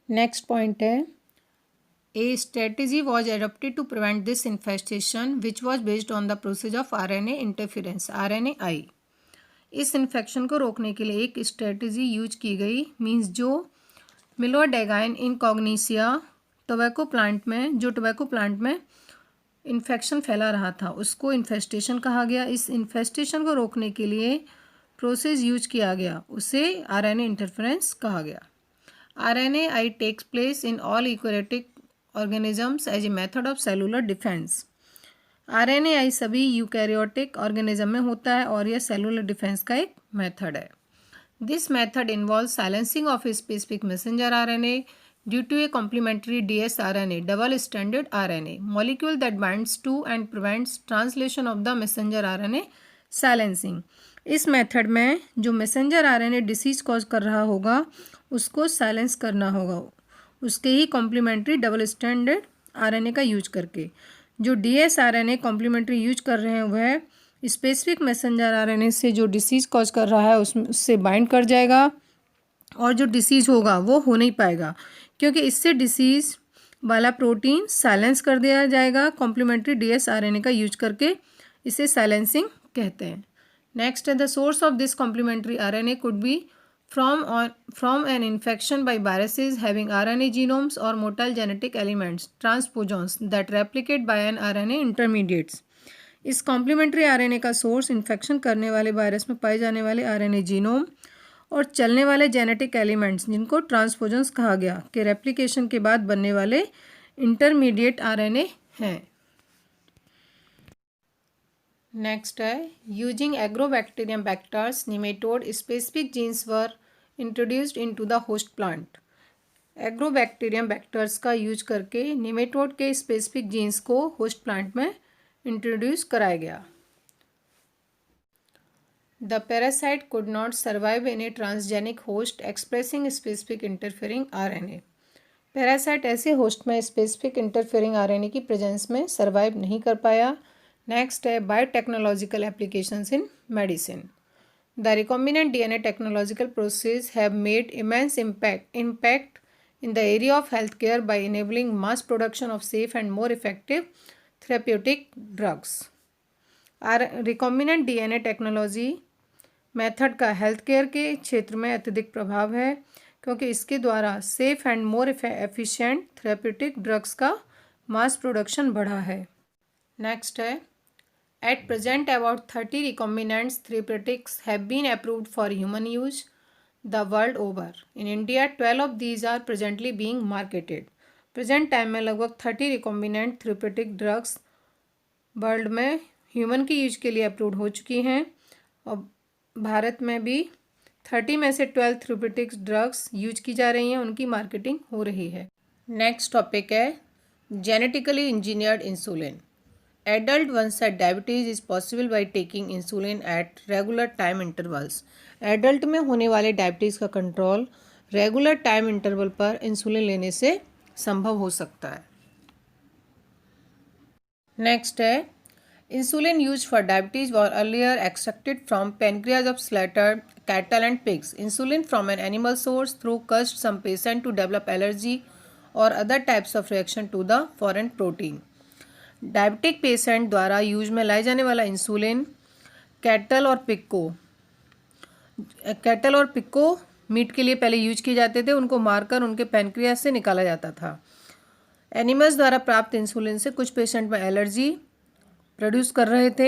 Next point है, a strategy was adopted to prevent this infestation which was based on the process of RNA interference RNAi। इस infection को रोकने के लिए एक स्ट्रेटेजी यूज की गई, मीन्स जो मिलोडेगाइन इनकॉग्निसिया टोबैको प्लांट में इन्फेक्शन फैला रहा था, उसको इन्फेस्टेशन कहा गया। इस इन्फेस्टेशन को रोकने के लिए प्रोसेस यूज किया गया, उसे RNA इंटरफेरेंस कहा गया। RNAi takes place in all eukaryotic organisms as a method of cellular defence. RNAi सभी यूकैरियोटिक ऑर्गेनिज्म में होता है और यह सेलुलर डिफेंस का एक मेथड है। This method involve silencing of specific messenger RNA due to a complementary dsRNA double stranded RNA molecule that binds to and prevents translation of the messenger RNA silencing। इस method में जो messenger RNA disease cause कर रहा होगा उसको silence करना होगा, उसके ही कॉम्प्लीमेंट्री डबल स्ट्रैंडेड RNA का यूज करके। जो dsRNA कॉम्प्लीमेंट्री यूज कर रहे हैं वह स्पेसिफिक मैसेंजर RNA से जो डिसीज कॉज कर रहा है उससे बाइंड कर जाएगा और जो डिसीज होगा वो हो नहीं पाएगा, क्योंकि इससे डिसीज वाला प्रोटीन साइलेंस कर दिया जाएगा कॉम्प्लीमेंट्री dsRNA का यूज करके। इसे साइलेंसिंग कहते हैं। नेक्स्ट है, the source of this complementary RNA could be from an infection by viruses having RNA genomes और motile genetic elements transposons that replicate by an RNA intermediates. इस complementary RNA का source infection करने वाले virus में पाए जाने वाले RNA genome और चलने वाले जेनेटिक एलिमेंट्स जिनको ट्रांसपोजन्स कहा गया के रेप्लिकेशन के बाद बनने वाले इंटरमीडिएट RNA हैं। नेक्स्ट है, using agrobacterium vectors nematode specific jeans were introduced into the host plant. Agrobacterium vectors का यूज करके निमेटोड के स्पेसिफिक जीन्स को होस्ट प्लांट में इंट्रोड्यूस कराया गया। The parasite could not survive in a transgenic host expressing specific interfering RNA। Parasite ऐसे host में specific interfering RNA की प्रेजेंस में सर्वाइव नहीं कर पाया। नेक्स्ट है, biotechnological applications in medicine. The recombinant DNA technological process have made immense impact in the area of healthcare by enabling mass production of safe and more effective therapeutic drugs। Recombinant DNA technology method का health care के क्षेत्र में अत्यधिक प्रभाव है, क्योंकि इसके द्वारा safe and more efficient therapeutic drugs का मास प्रोडक्शन बढ़ा है। नेक्स्ट है, at present about 30 recombinants therapeutics have been approved for human use the world over. In India 12 of these are presently being marketed. Present time में लगभग 30 recombinant therapeutic drugs world में human की use के लिए approved हो चुकी हैं और भारत में भी 30 में से 12 थेरेप्यूटिक्स ड्रग्स यूज की जा रही हैं, उनकी मार्केटिंग हो रही है। नेक्स्ट टॉपिक है, genetically engineered insulin. Adult onset diabetes is possible by taking insulin at regular time intervals. Adult में होने वाले डायबिटीज़ का कंट्रोल रेगुलर टाइम इंटरवल पर इंसुलिन लेने से संभव हो सकता है। नेक्स्ट है, insulin used for diabetes was earlier extracted from pancreas of slaughtered cattle and pigs. Insulin from an animal source through caused some patient to develop allergy or other types of reaction to the foreign protein. Diabetic patient द्वारा use में लाए जाने वाला insulin cattle और pig को meet के लिए पहले यूज किए जाते थे, उनको मारकर उनके पैनक्रियास से निकाला जाता था। एनिमल्स द्वारा प्राप्त इंसुलिन से कुछ पेशेंट में एलर्जी प्रोड्यूस कर रहे थे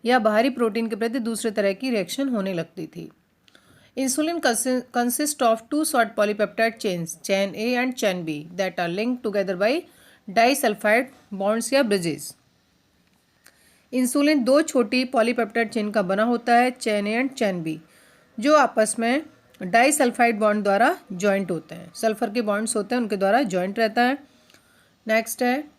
या बाहरी प्रोटीन के प्रति दूसरे तरह की रिएक्शन होने लगती थी। Insulin consist of 2 short polypeptide chains, chain A and chain B, that are linked together by disulphide bonds या ब्रिजेस। इंसुलिन 2 छोटी पॉलीपेप्टाइड चेन का बना होता है, chain A and chain B, जो आपस में डाइसल्फाइड बॉन्ड द्वारा जॉइंट होते हैं। सल्फर के बॉन्ड्स होते हैं, उनके द्वारा जॉइंट रहता है। नेक्स्ट है,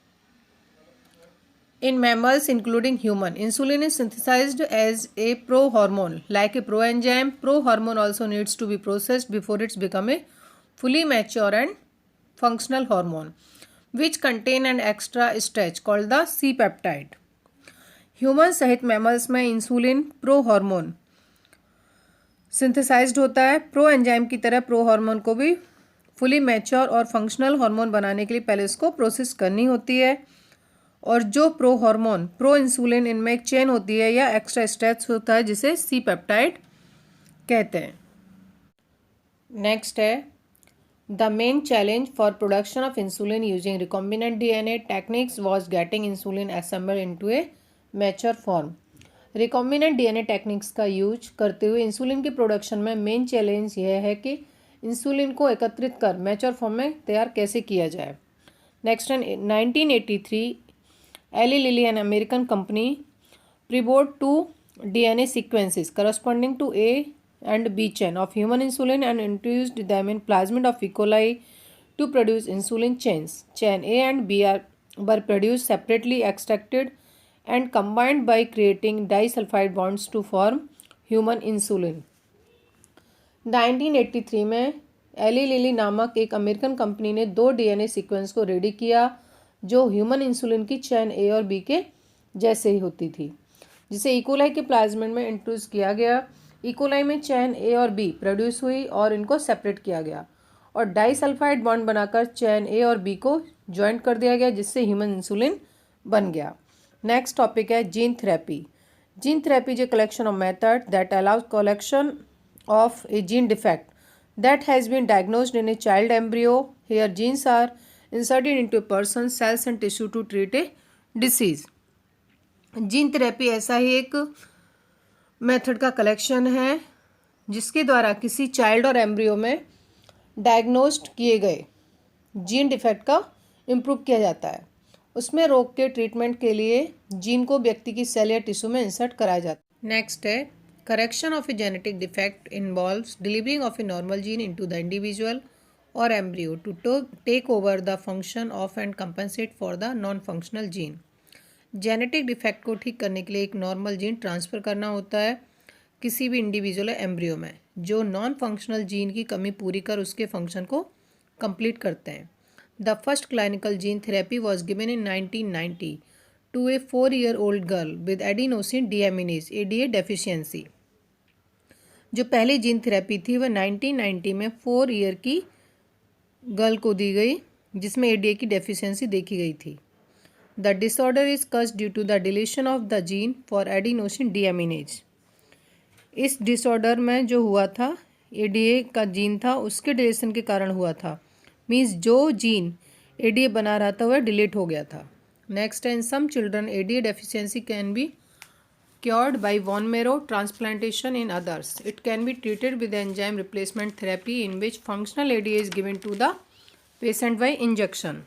in mammals including human, insulin is synthesized as a prohormone like a proenzyme. Prohormone also needs to be processed before it's become a fully mature and functional hormone, which contain an extra stretch called the C-peptide. Human सहित mammals में insulin प्रोहार्मोन synthesized होता है। Pro enzyme की तरह प्रोहार्मोन को भी fully mature और functional hormone बनाने के लिए पहले इसको प्रोसेस करनी होती है। और जो प्रो हार्मोन प्रो इंसुलिन इनमें एक चेन होती है या एक्स्ट्रा स्ट्रेच होता है जिसे सी पेप्टाइड कहते हैं। नेक्स्ट है the main challenge for production of insulin using recombinant DNA techniques was getting insulin assembled into A mature form. Recombinant DNA techniques का यूज करते हुए इंसुलिन की प्रोडक्शन में मेन चैलेंज यह है कि इंसुलिन को एकत्रित कर मैच्योर फॉर्म में तैयार कैसे किया जाए। नेक्स्ट है 1983 Eli Lilly an American company prepared two DNA sequences corresponding to A and B chain of human insulin and introduced them in plasmid of E. coli to produce insulin chains. Chain A and B were produced separately, extracted and combined by creating disulfide bonds to form human insulin. 1983 में Eli Lilly नामक एक American company ने 2 DNA sequence को ready किया जो human insulin की चैन ए और B के जैसे ही होती थी, जिसे इकोलाई के प्लाज्मिड में इंट्रोड्यूस किया गया। इकोलाई में चैन ए और बी प्रोड्यूस हुई और इनको सेपरेट किया गया और डाइसल्फाइड बॉन्ड बनाकर चैन ए और बी को ज्वाइंट कर दिया गया जिससे ह्यूमन इंसुलिन बन गया। नेक्स्ट टॉपिक है gene therapy. Gene therapy is a collection of method that allows collection of A gene defect that has been diagnosed in a child embryo. Here genes are inserted into a person's cells and tissue to treat a disease. Gene therapy ऐसा ही एक method का collection है जिसके द्वारा किसी child और embryo में diagnosed किए गए जीन डिफेक्ट का इम्प्रूव किया जाता है। उसमें रोग के ट्रीटमेंट के लिए जीन को व्यक्ति की सेल या टिश्यू में इंसर्ट कराया जाता है। नेक्स्ट है correction of a genetic defect involves delivering of a normal gene into the individual or embryo to take over the function of and compensate for the non-functional gene. Genetic defect को ठीक करने के लिए एक normal gene transfer करना होता है किसी भी इंडिविजुअल एम्ब्रियो में जो नॉन फंक्शनल जीन की कमी पूरी कर उसके फंक्शन को कंप्लीट करते हैं। The first clinical gene therapy was given in 1990 to a 4-year-old girl with adenosine deaminase ADA deficiency. जो पहली जीन थेरेपी थी वह 1990 में 4 ईयर की गर्ल को दी गई जिसमें ADA की डेफिशिएंसी देखी गई थी। The disorder is cause due to the deletion of the gene for adenosine deaminase. इस डिसऑर्डर में जो हुआ था ADA का जीन था उसके डिलीशन के कारण हुआ था, मीन्स जो जीन ADA बना रहा था वह डिलीट हो गया था। Next, in some children, ADA deficiency can be cured by bone marrow transplantation. In others, it can be treated with enzyme replacement therapy, in which functional ADA is given to the patient by injection.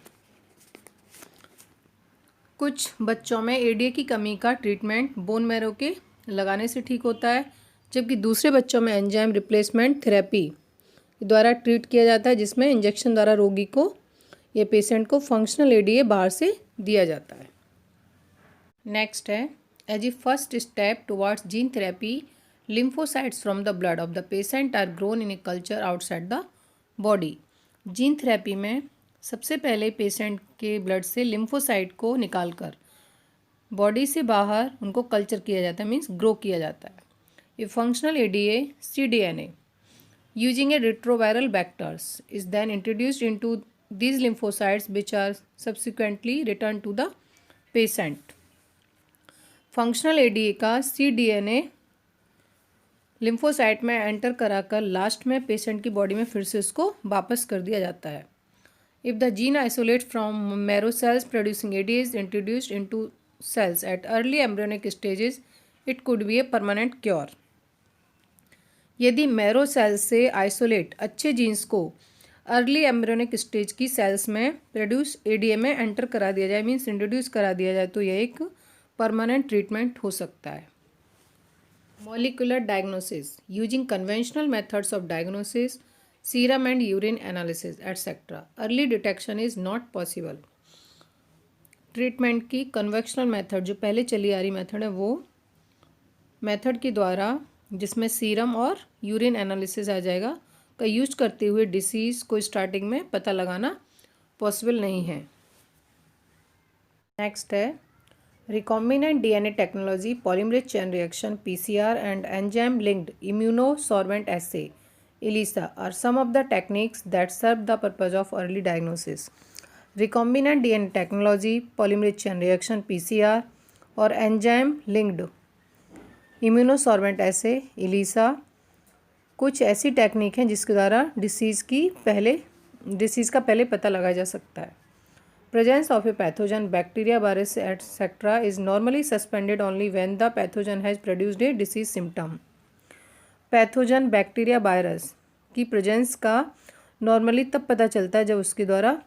कुछ बच्चों में ADA की कमी का treatment bone marrow के लगाने से ठीक होता है, जबकि दूसरे बच्चों में एंजाइम रिप्लेसमेंट थेरेपी द्वारा ट्रीट किया जाता है जिसमें इंजेक्शन द्वारा रोगी को या पेशेंट को फंक्शनल ADA बाहर से दिया जाता है। नेक्स्ट है as a first step towards gene therapy lymphocytes from the blood of the patient are grown in a culture outside the body. Gene therapy में सबसे पहले पेशेंट के ब्लड से लिम्फोसाइट को निकालकर बॉडी से बाहर उनको कल्चर किया जाता है, मीन्स ग्रो किया जाता है। A functional ADA cDNA using a retroviral vectors is then introduced into these lymphocytes which are subsequently returned to the patient. Functional ADA का cDNA लिम्फोसाइट में एंटर कराकर लास्ट में पेशेंट की बॉडी में फिर से उसको वापस कर दिया जाता है। If the gene isolate from marrow cells producing ADA is introduced into cells at early embryonic stages, it could be a permanent cure. यदि मैरो सेल्स से आइसोलेट अच्छे जीन्स को अर्ली एम्ब्रियोनिक स्टेज की सेल्स में produce ADA में enter करा दिया जाए, मीन्स इंट्रोड्यूस करा दिया जाए, तो यह एक परमानेंट ट्रीटमेंट हो सकता है। Molecular diagnosis using conventional methods of diagnosis serum and urine analysis etcetera early detection is not possible. Treatment की कन्वेंशनल मेथड जो पहले चली आ रही मेथड है वो मेथड के द्वारा जिसमें सीरम और यूरिन एनालिसिस आ जाएगा का यूज करते हुए डिसीज़ को स्टार्टिंग में पता लगाना पॉसिबल नहीं है। नेक्स्ट है recombinant DNA technology polymerase chain reaction PCR and enzyme linked immunosorbent essay ELISA are some of the techniques that serve the purpose of early diagnosis. Recombinant DNA technology, polymerase chain reaction PCR और enzyme linked immunosorbent ऐसे ELISA कुछ ऐसी technique हैं जिसके द्वारा disease का पहले पता लगाया जा सकता है. Presence of a pathogen, bacteria, virus, etc. is normally suspended only when the pathogen has produced a disease symptom. Pathogen bacteria virus की प्रेजेंस का नॉर्मली तब पता चलता है जब उसके द्वारा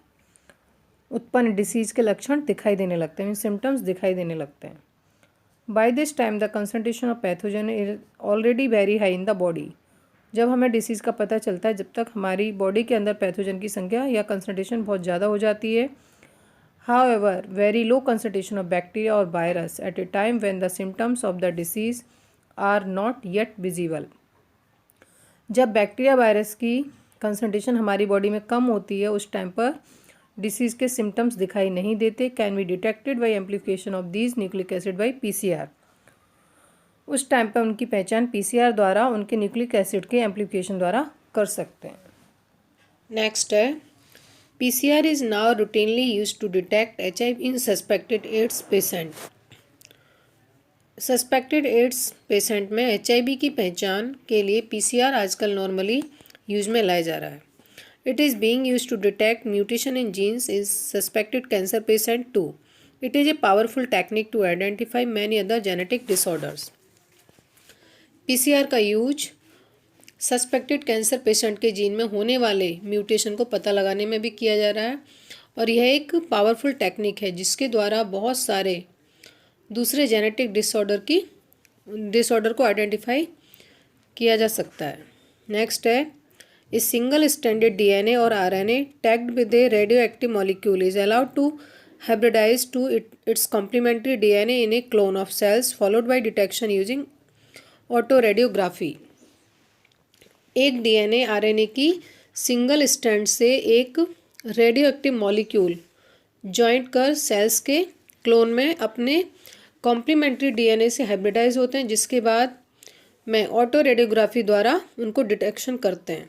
उत्पन्न डिसीज़ के लक्षण दिखाई देने लगते हैं, सिम्टम्स दिखाई देने लगते हैं. By this time the concentration of pathogen is already very high in the body. जब हमें डिसीज़ का पता चलता है जब तक हमारी बॉडी के अंदर पैथोजन की संख्या या कंसंट्रेशन बहुत ज़्यादा हो जाती है. However, very low concentration of bacteria or virus at a time when the symptoms of the disease are not yet visible. जब बैक्टीरिया वायरस की कंसंट्रेशन हमारी बॉडी में कम होती है उस टाइम पर डिसीज़ के सिम्टम्स दिखाई नहीं देते. Can be detected by amplification of these nucleic acid by PCR. उस टाइम पर उनकी पहचान PCR द्वारा उनके न्यूक्लिक एसिड के एम्प्लीफिकेशन द्वारा कर सकते हैं. नेक्स्ट है PCR is now routinely used to detect HIV in suspected AIDS patient. Suspected ads patient में HIV की पहचान के लिए PCR आजकल नॉर्मली यूज में लाया जा रहा है. It is being use to detect mutation in genes in suspected cancer patient too. It is a powerful technique to identify many other genetic disorders. PCR का यूज सस्पेक्टेड कैंसर पेशेंट के gene में होने वाले mutation को पता लगाने में भी किया जा रहा है और यह एक पावरफुल टेक्निक है जिसके द्वारा बहुत सारे दूसरे जेनेटिक डिसऑर्डर को आइडेंटिफाई किया जा सकता है. नेक्स्ट है इस सिंगल स्टैंडर्ड DNA और RNA tagged with a radioactive molecule is allowed to hybridise to its complementary DNA in a clone of cells followed by detection using autoradiography. एक DNA RNA की single strand से एक radioactive molecule joint कर cells के clone में अपने complementary DNA से hybridise होते हैं जिसके बाद में ऑटो रेडियोग्राफी द्वारा उनको डिटेक्शन करते हैं.